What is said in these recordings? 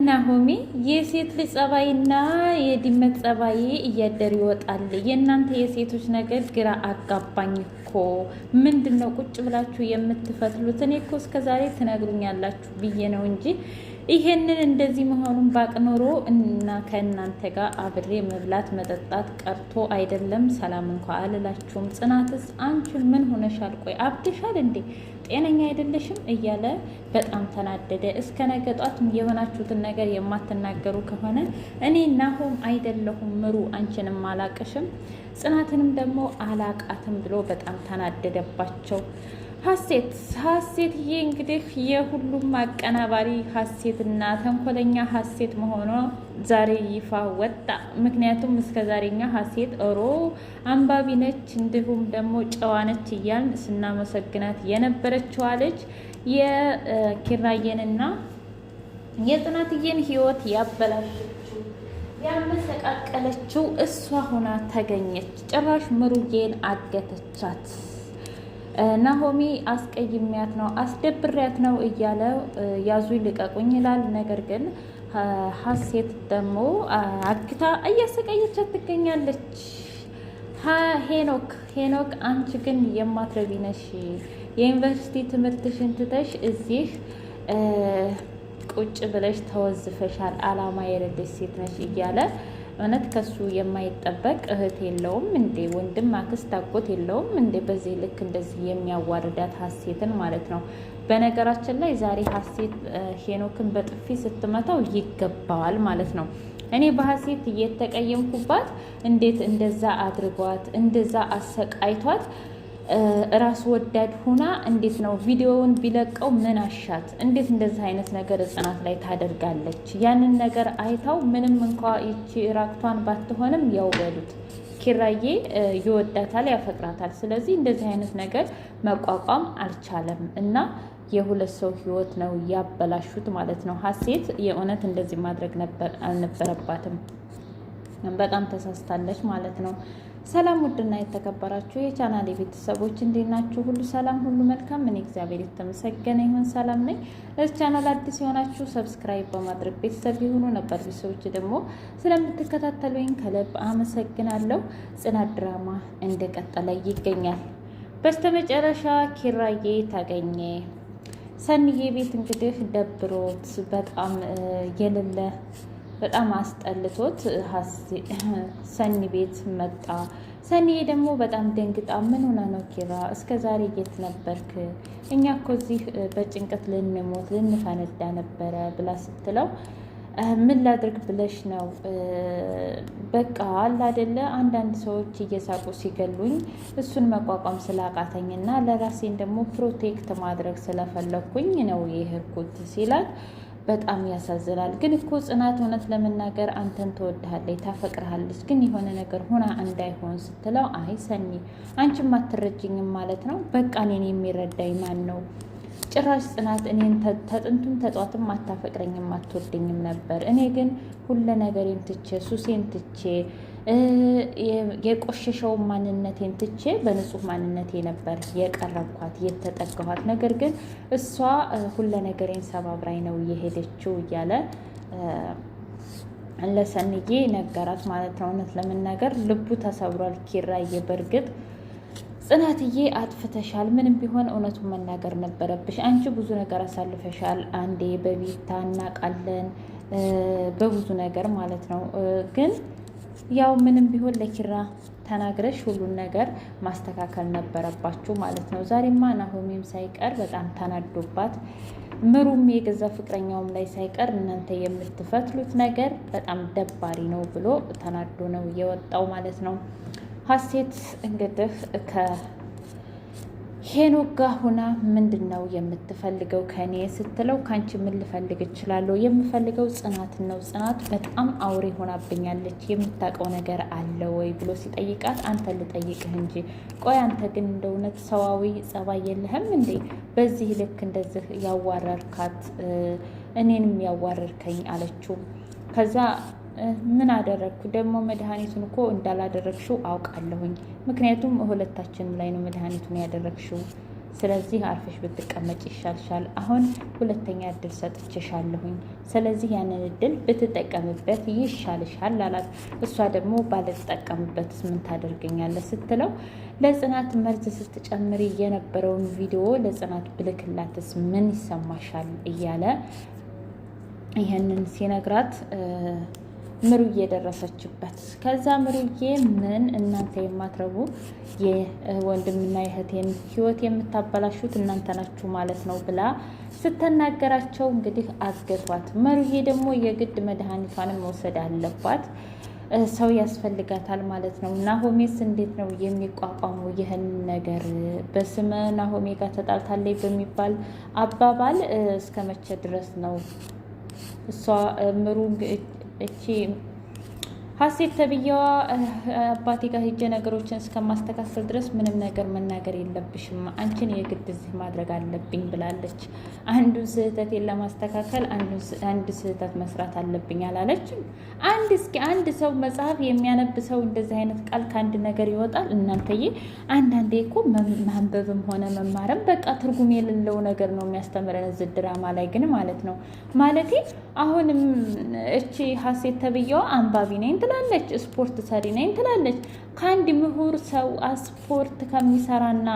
ናሆሚ የሴት ልጅ ጸባይና የድመት ጸባይ እያደር ይወጣል። የእናንተ የሴቶች ነገር ግራ አጋባኝ እኮ። ምንድን ነው ቁጭ ብላችሁ የምትፈትሉት? እኔ እኮ እስከዛሬ ትነግሩኛላችሁ ብዬ ነው እንጂ ይሄንን እንደዚህ መሆኑን ባቅ ኖሮ እና ከእናንተ ጋር አብሬ መብላት መጠጣት ቀርቶ አይደለም ሰላም እንኳ አልላችሁም። ጽናትስ አንቺ ምን ሆነሻል? ቆይ አብድሻል እንዴ? ጤነኛ አይደለሽም እያለ በጣም ተናደደ። እስከ ነገ ጧት የሆናችሁትን ነገር የማትናገሩ ከሆነ እኔ ናሆም አይደለሁም ምሩ፣ አንቺንም አላቅሽም ጽናትንም ደግሞ አላቃትም ብሎ በጣም ተናደደባቸው። ሀሴትዬ እንግዲህ የሁሉም አቀናባሪ ሀሴትና ተንኮለኛ ሀሴት መሆኗ ዛሬ ይፋ ወጣ። ምክንያቱም እስከ ዛሬኛ ሀሴት አንባቢ ነች እንዲሁም ደግሞ ጨዋ ነች እያልን ስናመሰግናት የነበረችዋ ልጅ የኪራየንና የጽናትዬን ህይወት ያበላሸችው ያመሰቃቀለችው እሷ ሆና ተገኘች። ጭራሽ ምሩዬን አገተቻት። ናሆሚ አስቀይሚያት ነው አስደብሪያት ነው እያለ ያዙ ልቀቁኝ ይላል። ነገር ግን ሀሴት ደግሞ አግታ እያሰቃየቻት ትገኛለች። ሄኖክ አንቺ ግን የማትረቢ ነሽ፣ የዩኒቨርሲቲ ትምህርትሽን ትተሽ እዚህ ቁጭ ብለሽ ተወዝፈሻል፣ አላማ የሌለሽ ሴት ነሽ እያለ እውነት ከሱ የማይጠበቅ እህት የለውም እንዴ? ወንድም አክስት አጎት የለውም እንዴ? በዚህ ልክ እንደዚህ የሚያዋርዳት ሀሴትን ማለት ነው። በነገራችን ላይ ዛሬ ሀሴት ሄኖክን በጥፊ ስትመታው ይገባዋል ማለት ነው። እኔ በሀሴት እየተቀየምኩባት እንዴት እንደዛ አድርጓት እንደዛ አሰቃይቷት ራስ ወዳድ ሁና እንዴት ነው ቪዲዮውን ቢለቀው ምን አሻት? እንዴት እንደዚህ አይነት ነገር ጽናት ላይ ታደርጋለች? ያንን ነገር አይታው ምንም እንኳ ይቺ ራክቷን ባትሆንም ያው በሉት ኪራዬ ይወዳታል፣ ያፈቅራታል። ስለዚህ እንደዚህ አይነት ነገር መቋቋም አልቻለም እና የሁለት ሰው ህይወት ነው ያበላሹት ማለት ነው። ሀሴት የእውነት እንደዚህ ማድረግ አልነበረባትም። በጣም ተሳስታለች ማለት ነው። ሰላም ውድና የተከበራችሁ የቻናሌ ቤተሰቦች እንዴት ናችሁ? ሁሉ ሰላም፣ ሁሉ መልካም። እኔ እግዚአብሔር የተመሰገነ ይሁን ሰላም ነኝ። ለዚህ ቻናል አዲስ የሆናችሁ ሰብስክራይብ በማድረግ ቤተሰብ የሆኑ ነበር ቤተሰቦች ደግሞ ስለምትከታተሉኝ ከልብ አመሰግናለሁ። ጽናት ድራማ እንደቀጠለ ይገኛል። በስተመጨረሻ ኪራዬ ታገኘ። ሰኒዬ ቤት እንግዲህ ደብሮት በጣም የሌለ በጣም አስጠልቶት ሰኒ ቤት መጣ። ሰኒዬ ደግሞ በጣም ደንግጣ ምን ሆና ነው ኪራ እስከ ዛሬ የት ነበርክ? እኛ እኮ እዚህ በጭንቀት ልንሞት ልንፈነዳ ነበረ ብላ ስትለው ምን ላድርግ ብለሽ ነው? በቃ አለ አይደለ አንዳንድ ሰዎች እየሳቁ ሲገሉኝ እሱን መቋቋም ስላቃተኝና ለራሴን ደግሞ ፕሮቴክት ማድረግ ስለፈለኩኝ ነው የሄድኩት ሲላት በጣም ያሳዝናል። ግን እኮ ጽናት እውነት ለመናገር አንተን ትወድሃለች፣ ታፈቅርሃለች። ግን የሆነ ነገር ሆና እንዳይሆን ስትለው አይ ሰኒ አንቺም አትረጅኝም ማለት ነው። በቃ እኔን የሚረዳኝ ማን ነው? ጭራሽ ጽናት እኔን ተጥንቱም ተጧትም አታፈቅረኝም አትወደኝም ነበር። እኔ ግን ሁለ ነገሬን ትቼ ሱሴን ትቼ የቆሸሸው ማንነቴን ትቼ በንጹህ ማንነቴ ነበር የቀረብኳት የተጠጋኋት። ነገር ግን እሷ ሁለ ነገሬን ሰባብራኝ ነው እየሄደችው እያለ ለሰንዬ ነገራት ማለት ነው። እውነት ለመናገር ልቡ ተሰብሯል ኪራዬ። በእርግጥ ጽናትዬ አጥፍተሻል፣ ምንም ቢሆን እውነቱን መናገር ነበረብሽ። አንቺ ብዙ ነገር አሳልፈሻል። አንዴ በቤታ እናውቃለን በብዙ ነገር ማለት ነው። ግን ያው ምንም ቢሆን ለኪራ ተናግረሽ ሁሉን ነገር ማስተካከል ነበረባችሁ ማለት ነው። ዛሬማ ናሆሜም ሳይቀር በጣም ተናዶባት ምሩም የገዛ ፍቅረኛውም ላይ ሳይቀር እናንተ የምትፈትሉት ነገር በጣም ደባሪ ነው ብሎ ተናዶ ነው የወጣው ማለት ነው። ሀሴት እንግዲህ ከሄኖክ ጋር ሆና ምንድን ነው የምትፈልገው ከኔ ስትለው ከአንቺ ምን ልፈልግ እችላለሁ? የምፈልገው ጽናትን ነው። ጽናት በጣም አውሬ ሆናብኛለች፣ የምታውቀው ነገር አለ ወይ ብሎ ሲጠይቃት አንተ ልጠይቅህ እንጂ ቆይ አንተ ግን እንደ እውነት ሰዋዊ ጸባይ የለህም እንዴ? በዚህ ልክ እንደዚህ ያዋረርካት እኔንም ያዋረርከኝ አለችው። ከዛ ምን አደረግኩ ደግሞ? መድኃኒቱን እኮ እንዳላደረግሽው አውቃለሁኝ። ምክንያቱም ሁለታችንም ላይ ነው መድኃኒቱን ያደረግሽው። ስለዚህ አርፈሽ ብትቀመጭ ይሻልሻል። አሁን ሁለተኛ እድል ሰጥቼሻለሁኝ። ስለዚህ ያንን እድል ብትጠቀምበት ይሻልሻል አላት። እሷ ደግሞ ባልጠቀምበትስ ምን ታደርገኛለህ ስትለው ለጽናት መርዝ ስትጨምሪ የነበረውን ቪዲዮ ለጽናት ብልክላትስ ምን ይሰማሻል እያለ ይህንን ሲነግራት ምሩዬ ደረሰችበት። ከዛ ምሩዬ ምን እናንተ የማትረቡ የወንድምና የእህቴን ህይወት የምታበላሹት እናንተ ናችሁ ማለት ነው ብላ ስትናገራቸው እንግዲህ አገቷት። ምሩዬ ደግሞ የግድ መድኃኒቷንም መውሰድ አለባት፣ ሰው ያስፈልጋታል ማለት ነው። ናሆሜስ እንዴት ነው የሚቋቋመው ይህን ነገር? በስመ ናሆሜ ጋር ተጣልታለች በሚባል አባባል እስከ መቼ ድረስ ነው እሷ ምሩ እቺ ሀሴት ተብዬዋ አባቴ ጋር ሄጄ ነገሮችን እስከማስተካከል ድረስ ምንም ነገር መናገር የለብሽም፣ አንቺን የግድ እዚህ ማድረግ አለብኝ ብላለች። አንዱን ስህተቴን ለማስተካከል አንድ ስህተት መስራት አለብኝ አላለችም? አንድ ሰው መጽሐፍ የሚያነብ ሰው እንደዚህ አይነት ቃል ከአንድ ነገር ይወጣል? እናንተዬ አንዳንዴ እኮ ማንበብም ሆነ መማርም በቃ ትርጉም የሌለው ነገር ነው የሚያስተምረን እዚህ ድራማ ላይ ግን ማለት ነው። ማለቴ አሁንም እቺ ሀሴት ተብዬዋ አንባቢ ነኝ ትላለች፣ ስፖርት ሰሪ ነኝ ትላለች። ከአንድ ምሁር ሰው ስፖርት ከሚሰራና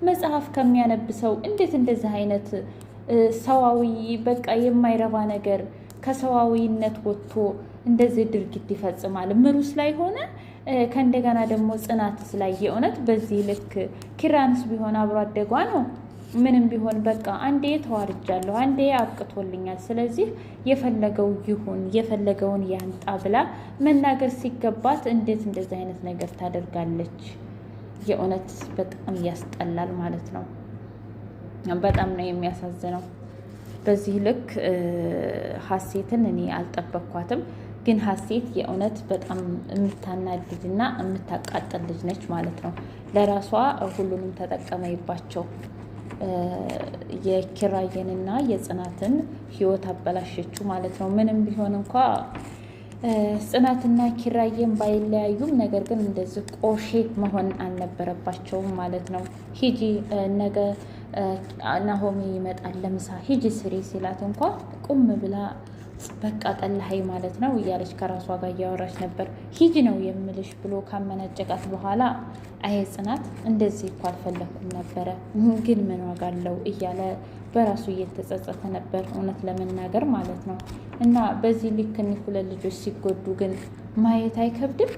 መጽሐፍ ከሚያነብ ሰው እንዴት እንደዚህ አይነት ሰዋዊ በቃ የማይረባ ነገር ከሰዋዊነት ወጥቶ እንደዚህ ድርጊት ይፈጽማል? ምሩስ ላይ ሆነ ከእንደገና ደግሞ ጽናትስ ላይ የእውነት በዚህ ልክ ኪራንስ ቢሆን አብሮ አደጓ ነው። ምንም ቢሆን በቃ አንዴ ተዋርጃለሁ፣ አንዴ አብቅቶልኛል፣ ስለዚህ የፈለገው ይሁን የፈለገውን ያንጣ ብላ መናገር ሲገባት እንዴት እንደዚህ አይነት ነገር ታደርጋለች? የእውነት በጣም ያስጠላል ማለት ነው። በጣም ነው የሚያሳዝነው። በዚህ ልክ ሀሴትን እኔ አልጠበኳትም። ግን ሀሴት የእውነት በጣም የምታናድድና የምታቃጥል ልጅ ነች ማለት ነው። ለራሷ ሁሉንም ተጠቀመይባቸው። የኪራየንና የጽናትን ህይወት አበላሸችው ማለት ነው። ምንም ቢሆን እንኳ ጽናትና ኪራየን ባይለያዩም ነገር ግን እንደዚህ ቆሼ መሆን አልነበረባቸውም ማለት ነው። ሂጂ ነገ ናሆሚ ይመጣል ለምሳ ሂጂ ስሪ ሲላት እንኳ ቁም ብላ በቃ ጠላሀይ ማለት ነው እያለች ከራሷ ጋር እያወራች ነበር። ሂጂ ነው የምልሽ ብሎ ካመነጨቃት በኋላ አይ ጽናት እንደዚህ እኮ አልፈለኩም ነበረ፣ ግን ምን ዋጋ አለው እያለ በራሱ እየተጸጸተ ነበር እውነት ለመናገር ማለት ነው። እና በዚህ ልክ እኒህ ሁለት ልጆች ሲጎዱ ግን ማየት አይከብድም?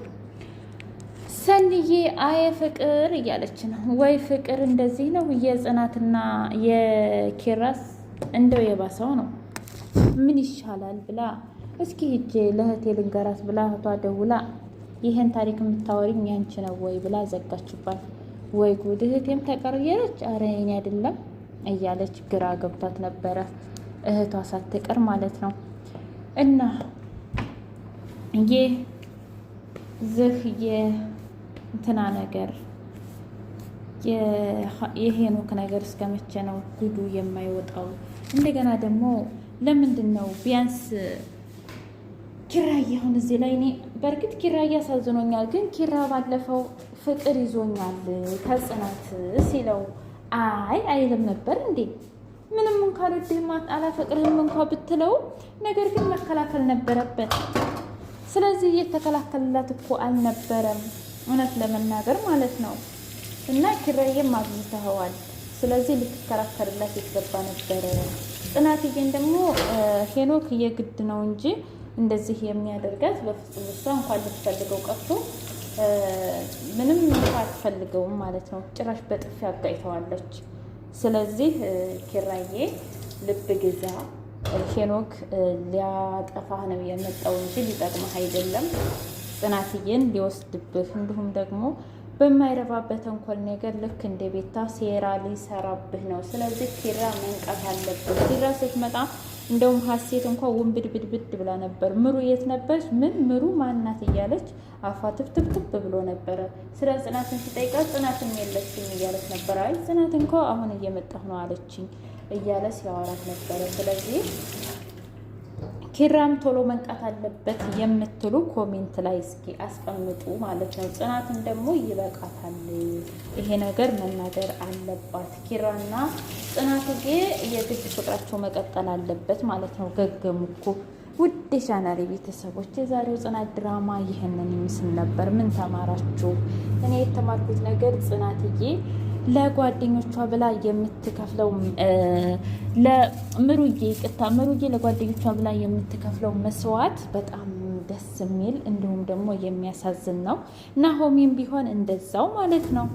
ሰንዬ አየ ፍቅር እያለች ነው። ወይ ፍቅር እንደዚህ ነው። የጽናትና የኪራስ እንደው የባሰው ነው። ምን ይሻላል ብላ እስኪ ሂጄ ለእህቴ ልንገራት ብላ እህቷ ደውላ ይህን ታሪክ የምታወሪኝ ያንቺ ነው ወይ ብላ ዘጋችባት። ወይ ጉድ እህቴም ተቀየረች፣ አረ እኔ አይደለም እያለች ግራ ገብቷት ነበረ እህቷ ሳትቀር ማለት ነው። እና ዝህ የእንትና ነገር የሄኖክ ነገር እስከ መቼ ነው ጉዱ የማይወጣው? እንደገና ደግሞ ለምንድን ነው ቢያንስ ኪራዬ አሁን እዚህ ላይ እኔ በእርግጥ ኪራዬ ያሳዝኖኛል፣ ግን ኪራ ባለፈው ፍቅር ይዞኛል ከጽናት ሲለው አይ አይልም ነበር እንዴ? ምንም እንኳ ልድህም አላፈቅርህም እንኳ ብትለው ነገር ግን መከላከል ነበረበት። ስለዚህ እየተከላከልላት እኮ አልነበረም እውነት ለመናገር ማለት ነው። እና ኪራዬም አብዝተኸዋል፣ ስለዚህ ልትከራከርላት ይገባ ነበረ። ጽናትዬን ደግሞ ሄኖክ የግድ ነው እንጂ እንደዚህ የሚያደርጋት በፍጹም እሷ እንኳን ልትፈልገው ቀርቶ ምንም አትፈልገውም ማለት ነው። ጭራሽ በጥፊ አጋይተዋለች። ስለዚህ ኪራዬ ልብ ግዛ፣ ሄኖክ ሊያጠፋህ ነው የመጣው እንጂ ሊጠቅምህ አይደለም። ጽናትዬን ሊወስድብህ እንዲሁም ደግሞ በማይረባበት ተንኮል ነገር ልክ እንደ ቤታ ሴራ ሊሰራብህ ነው። ስለዚህ ኪራ መንቃት አለብህ። ኪራ ስትመጣ እንደውም ሀሴት እንኳ ውንብድ ብድብድ ብላ ነበር። ምሩ የት ነበረች? ምን ምሩ ማናት እያለች አፏ ትብትብትብ ብሎ ነበረ። ስለ ጽናትን ሲጠይቃት ጽናትም የለችም እያለች ነበር። አይ ጽናት እንኳ አሁን እየመጣሁ ነው አለችኝ እያለ ሲያወራት ነበረ። ስለዚህ ኪራም ቶሎ መንቃት አለበት የምትሉ ኮሜንት ላይ እስኪ አስቀምጡ ማለት ነው። ጽናትን ደግሞ ይበቃታል፣ ይሄ ነገር መናገር አለባት። ኪራና ጽናትዬ የግድ ፍቅራቸው መቀጠል አለበት ማለት ነው። ገገሙ እኮ። ውድ ቻናሌ ቤተሰቦች የዛሬው ጽናት ድራማ ይህንን ይመስል ነበር። ምን ተማራችሁ? እኔ የተማርኩት ነገር ጽናትዬ ለጓደኞቿ ብላ የምትከፍለው ለምሩዬ ለጓደኞቿ ብላ የምትከፍለው መስዋዕት በጣም ደስ የሚል እንዲሁም ደግሞ የሚያሳዝን ነው። ናሆሚም ቢሆን እንደዛው ማለት ነው።